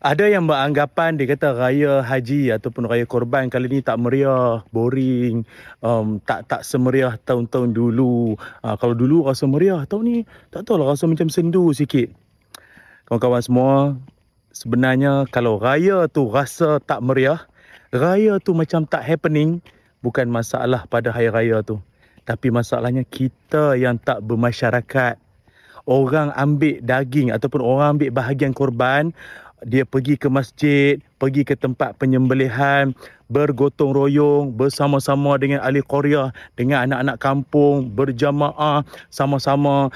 Ada yang beranggapan dia kata raya haji ataupun raya korban kali ni tak meriah, boring, tak semeriah tahun-tahun dulu. Kalau dulu rasa meriah, tahun ni tak tahulah rasa macam sendu sikit. Kawan-kawan semua, sebenarnya kalau raya tu rasa tak meriah, raya tu macam tak happening, bukan masalah pada hari raya tu. Tapi masalahnya kita yang tak bermasyarakat. Orang ambil daging ataupun orang ambil bahagian korban, dia pergi ke masjid, pergi ke tempat penyembelihan, bergotong royong bersama-sama dengan ahli qaryah, dengan anak-anak kampung, berjamaah, sama-sama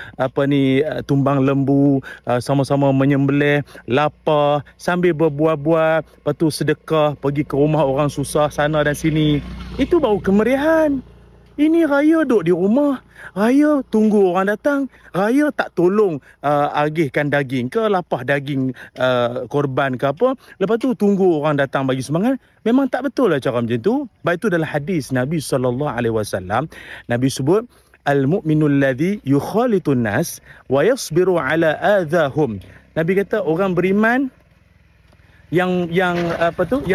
tumbang lembu, sama-sama menyembelih, lapar, sambil berbual-bual, lepas tu sedekah, pergi ke rumah orang susah sana dan sini. Itu baru kemeriahan. Ini raya duduk di rumah, raya tunggu orang datang, raya tak tolong agihkan daging ke, lapah daging korban ke apa. Lepas tu tunggu orang datang bagi sumbangan. Memang tak betul lah cara macam tu. Baik itu dalam hadis Nabi SAW, Nabi sebut, Al-mu'minul ladhi yukhalitun nas wa yasbiru ala adhahum. Nabi kata orang beriman yang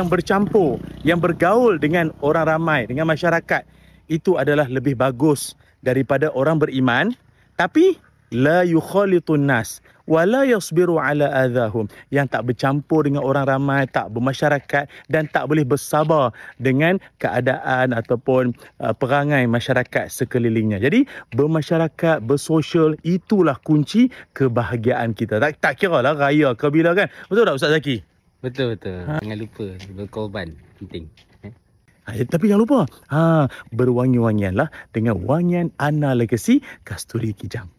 bercampur, yang bergaul dengan orang ramai, dengan masyarakat, itu adalah lebih bagus daripada orang beriman tapi la yukhalitun nas wa la yasbiru ala adhahum, yang tak bercampur dengan orang ramai, tak bermasyarakat dan tak boleh bersabar dengan keadaan ataupun perangai masyarakat sekelilingnya. Jadi bermasyarakat, bersosial, itulah kunci kebahagiaan kita. Tak kira lah raya ke bila kan. Betul tak Ustaz Zaki? Betul. Jangan lupa berkorban, penting. Tapi jangan lupa berwangi-wangianlah dengan wangian Ana Legacy Kasturi Kijang.